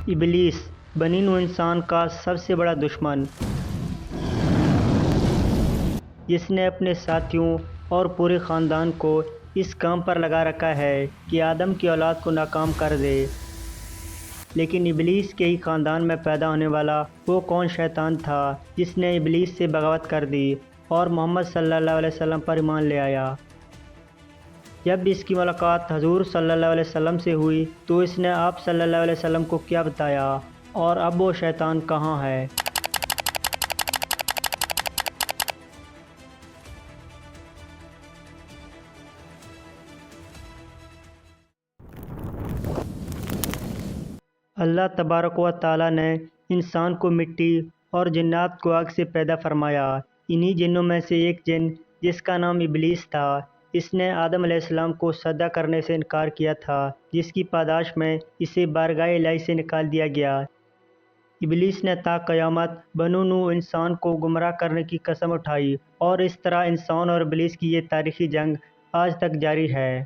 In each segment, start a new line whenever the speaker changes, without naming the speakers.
ابلیس بنی نوع انسان کا سب سے بڑا دشمن، جس نے اپنے ساتھیوں اور پورے خاندان کو اس کام پر لگا رکھا ہے کہ آدم کی اولاد کو ناکام کر دے۔ لیکن ابلیس کے ہی خاندان میں پیدا ہونے والا وہ کون شیطان تھا جس نے ابلیس سے بغاوت کر دی اور محمد صلی اللہ علیہ وسلم پر ایمان لے آیا۔ جب اس کی ملاقات حضور صلی اللہ علیہ وسلم سے ہوئی تو اس نے آپ صلی اللہ علیہ وسلم کو کیا بتایا، اور اب وہ شیطان کہاں ہے؟ اللہ تبارک و تعالیٰ نے انسان کو مٹی اور جنات کو آگ سے پیدا فرمایا۔ انہی جنوں میں سے ایک جن جس کا نام ابلیس تھا، اس نے آدم علیہ السلام کو سجدہ کرنے سے انکار کیا تھا، جس کی پاداش میں اسے بارگاہ الہی سے نکال دیا گیا۔ ابلیس نے تا قیامت بنو نوح انسان کو گمراہ کرنے کی قسم اٹھائی، اور اس طرح انسان اور ابلیس کی یہ تاریخی جنگ آج تک جاری ہے۔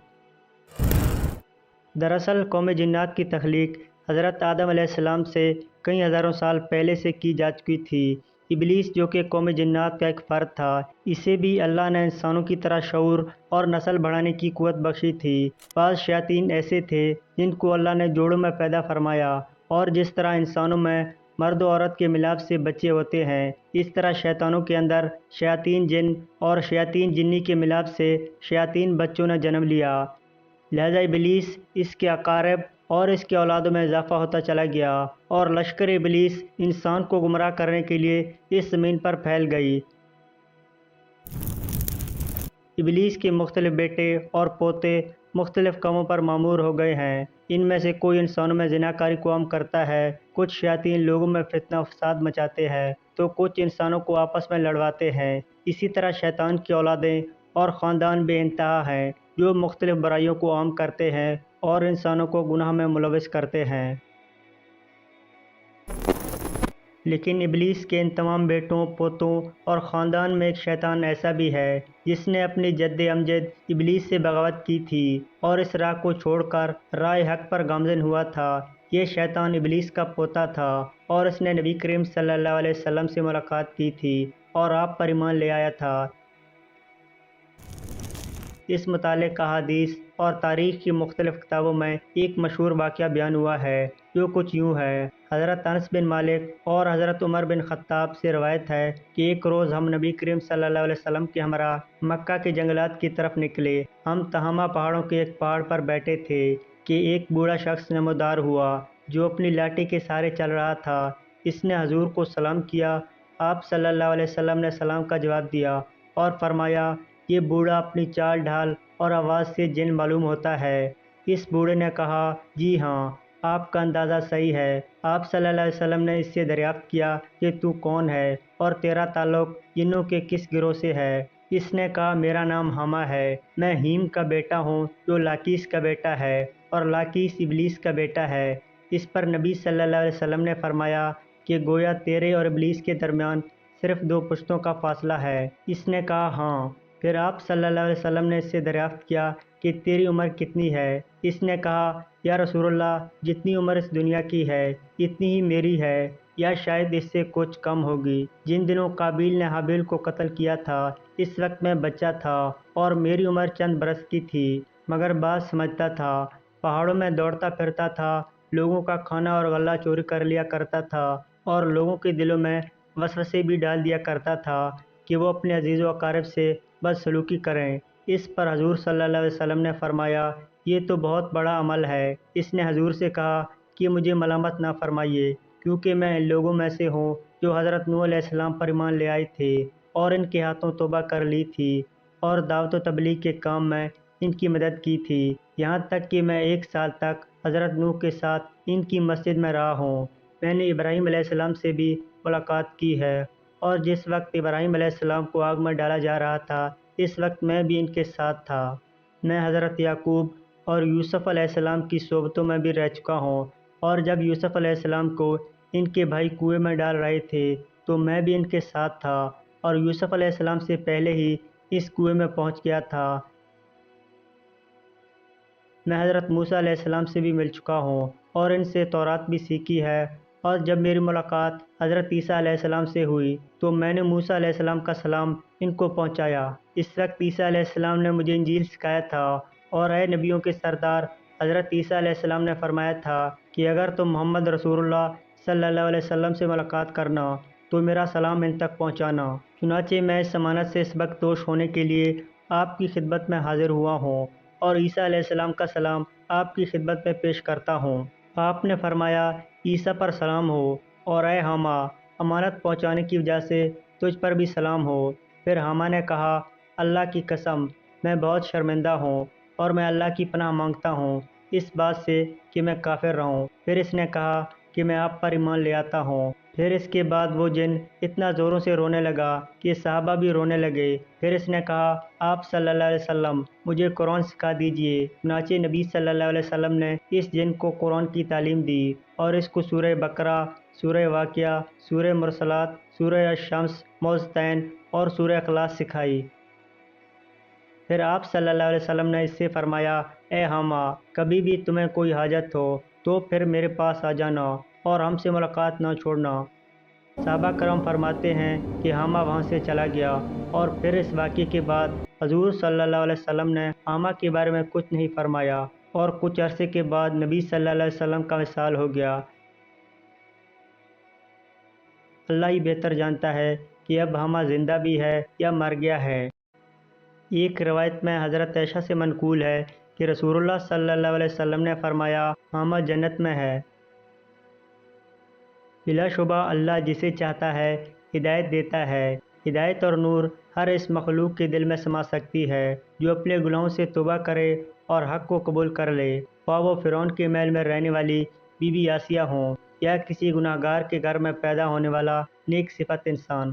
دراصل قوم جنات کی تخلیق حضرت آدم علیہ السلام سے کئی ہزاروں سال پہلے سے کی جا چکی تھی۔ ابلیس جو کہ قوم جنات کا ایک فرد تھا، اسے بھی اللہ نے انسانوں کی طرح شعور اور نسل بڑھانے کی قوت بخشی تھی۔ بعض شیاطین ایسے تھے جن کو اللہ نے جوڑوں میں پیدا فرمایا، اور جس طرح انسانوں میں مرد و عورت کے ملاپ سے بچے ہوتے ہیں، اس طرح شیطانوں کے اندر شیاطین جن اور شیاطین جنی کے ملاپ سے شیاطین بچوں نے جنم لیا۔ لہذا ابلیس، اس کے اقارب اور اس کے اولادوں میں اضافہ ہوتا چلا گیا، اور لشکر ابلیس انسان کو گمراہ کرنے کے لیے اس زمین پر پھیل گئی۔ ابلیس کے مختلف بیٹے اور پوتے مختلف کاموں پر مامور ہو گئے ہیں۔ ان میں سے کوئی انسانوں میں زناکاری کو عام کرتا ہے، کچھ شیاطین لوگوں میں فتنہ و فساد مچاتے ہیں، تو کچھ انسانوں کو آپس میں لڑواتے ہیں۔ اسی طرح شیطان کی اولادیں اور خاندان بے انتہا ہیں جو مختلف برائیوں کو عام کرتے ہیں اور انسانوں کو گناہ میں ملوث کرتے ہیں۔ لیکن ابلیس کے ان تمام بیٹوں، پوتوں اور خاندان میں ایک شیطان ایسا بھی ہے جس نے اپنی جد امجد ابلیس سے بغاوت کی تھی اور اس راہ کو چھوڑ کر راہ حق پر گامزن ہوا تھا۔ یہ شیطان ابلیس کا پوتا تھا، اور اس نے نبی کریم صلی اللہ علیہ وسلم سے ملاقات کی تھی اور آپ پر ایمان لے آیا تھا۔ اس متعلق احادیث اور تاریخ کی مختلف کتابوں میں ایک مشہور واقعہ بیان ہوا ہے، جو کچھ یوں ہے۔ حضرت انس بن مالک اور حضرت عمر بن خطاب سے روایت ہے کہ ایک روز ہم نبی کریم صلی اللہ علیہ وسلم کے ہمراہ مکہ کے جنگلات کی طرف نکلے۔ ہم تہامہ پہاڑوں کے ایک پہاڑ پر بیٹھے تھے کہ ایک بوڑھا شخص نمودار ہوا جو اپنی لاٹھی کے سہارے چل رہا تھا۔ اس نے حضور کو سلام کیا۔ آپ صلی اللہ علیہ وسلم نے سلام کا جواب دیا اور فرمایا، یہ بوڑھا اپنی چال ڈھال اور آواز سے جن معلوم ہوتا ہے۔ اس بوڑھے نے کہا، جی ہاں، آپ کا اندازہ صحیح ہے۔ آپ صلی اللہ علیہ وسلم نے اس سے دریافت کیا کہ تو کون ہے اور تیرا تعلق جنوں کے کس گروہ سے ہے؟ اس نے کہا، میرا نام حمہ ہے، میں ہیم کا بیٹا ہوں جو لاکیس کا بیٹا ہے، اور لاکیس ابلیس کا بیٹا ہے۔ اس پر نبی صلی اللہ علیہ وسلم نے فرمایا کہ گویا تیرے اور ابلیس کے درمیان صرف 2 پشتوں کا فاصلہ ہے۔ اس نے کہا، ہاں۔ پھر آپ صلی اللہ علیہ وسلم نے اس سے دریافت کیا کہ تیری عمر کتنی ہے؟ اس نے کہا، یا رسول اللہ، جتنی عمر اس دنیا کی ہے اتنی ہی میری ہے، یا شاید اس سے کچھ کم ہوگی۔ جن دنوں قابیل نے حابیل کو قتل کیا تھا، اس وقت میں بچہ تھا اور میری عمر چند برس کی تھی، مگر بات سمجھتا تھا، پہاڑوں میں دوڑتا پھرتا تھا، لوگوں کا کھانا اور غلہ چوری کر لیا کرتا تھا، اور لوگوں کے دلوں میں وسوسے بھی ڈال دیا کرتا تھا کہ وہ اپنے عزیز و اقارب سے بدسلوکی کریں۔ اس پر حضور صلی اللہ علیہ وسلم نے فرمایا، یہ تو بہت بڑا عمل ہے۔ اس نے حضور سے کہا کہ مجھے ملامت نہ فرمائیے، کیونکہ میں ان لوگوں میں سے ہوں جو حضرت نوح علیہ السلام پر ایمان لے آئے تھے اور ان کے ہاتھوں توبہ کر لی تھی، اور دعوت و تبلیغ کے کام میں ان کی مدد کی تھی، یہاں تک کہ میں 1 سال تک حضرت نوح کے ساتھ ان کی مسجد میں رہا ہوں۔ میں نے ابراہیم علیہ السلام سے بھی ملاقات کی ہے، اور جس وقت ابراہیم علیہ السلام کو آگ میں ڈالا جا رہا تھا، اس وقت میں بھی ان کے ساتھ تھا۔ میں حضرت یعقوب اور یوسف علیہ السلام کی صحبتوں میں بھی رہ چکا ہوں، اور جب یوسف علیہ السلام کو ان کے بھائی کنویں میں ڈال رہے تھے تو میں بھی ان کے ساتھ تھا، اور یوسف علیہ السلام سے پہلے ہی اس کنویں میں پہنچ گیا تھا۔ میں حضرت موسیٰ علیہ السلام سے بھی مل چکا ہوں اور ان سے تورات بھی سیکھی ہے، اور جب میری ملاقات حضرت عیسیٰ علیہ السلام سے ہوئی تو میں نے موسیٰ علیہ السلام کا سلام ان کو پہنچایا۔ اس وقت عیسیٰ علیہ السلام نے مجھے انجیل سکھایا تھا، اور اے نبیوں کے سردار حضرت عیسیٰ علیہ السلام نے فرمایا تھا کہ اگر تم محمد رسول اللہ صلی اللہ علیہ وسلم سے ملاقات کرنا تو میرا سلام ان تک پہنچانا۔ چنانچہ میں اس ضمانت سے سبق دوش ہونے کے لیے آپ کی خدمت میں حاضر ہوا ہوں اور عیسیٰ علیہ السلام کا سلام آپ کی خدمت میں پیش کرتا ہوں۔ آپ نے فرمایا عیسیٰ پر سلام ہو، اور اے حاما امانت پہنچانے کی وجہ سے تجھ پر بھی سلام ہو۔ پھر حاما نے کہا اللہ کی قسم میں بہت شرمندہ ہوں اور میں اللہ کی پناہ مانگتا ہوں اس بات سے کہ میں کافر رہوں۔ پھر اس نے کہا کہ میں آپ پر ایمان لے آتا ہوں۔ پھر اس کے بعد وہ جن اتنا زوروں سے رونے لگا کہ صحابہ بھی رونے لگے۔ پھر اس نے کہا آپ صلی اللہ علیہ وسلم مجھے قرآن سکھا دیجئے۔ چنانچہ نبی صلی اللہ علیہ وسلم نے اس جن کو قرآن کی تعلیم دی اور اس کو سورہ بقرہ، سورہ واقعہ، سورہ مرسلات، سورہ الشمس، معوذتین اور سورہ اخلاص سکھائی۔ پھر آپ صلی اللہ علیہ وسلم نے اس سے فرمایا اے حاما کبھی بھی تمہیں کوئی حاجت ہو تو پھر میرے پاس آ جانا اور ہم سے ملاقات نہ چھوڑنا۔ صحابہ کرام فرماتے ہیں کہ حاما وہاں سے چلا گیا، اور پھر اس واقعے کے بعد حضور صلی اللہ علیہ وسلم نے حاما کے بارے میں کچھ نہیں فرمایا، اور کچھ عرصے کے بعد نبی صلی اللہ علیہ وسلم کا وصال ہو گیا۔ اللہ ہی بہتر جانتا ہے کہ اب حاما زندہ بھی ہے یا مر گیا ہے۔ ایک روایت میں حضرت عائشہ سے منقول ہے کہ رسول اللہ صلی اللہ علیہ وسلم نے فرمایا حاما جنت میں ہے۔ بلا شبہ اللہ جسے چاہتا ہے ہدایت دیتا ہے۔ ہدایت اور نور ہر اس مخلوق کے دل میں سما سکتی ہے جو اپنے گناہوں سے توبہ کرے اور حق کو قبول کر لے، خواہ وہ فرعون کے محل میں رہنے والی بی بی آسیہ ہوں یا کسی گناہ گار کے گھر میں پیدا ہونے والا نیک صفت انسان۔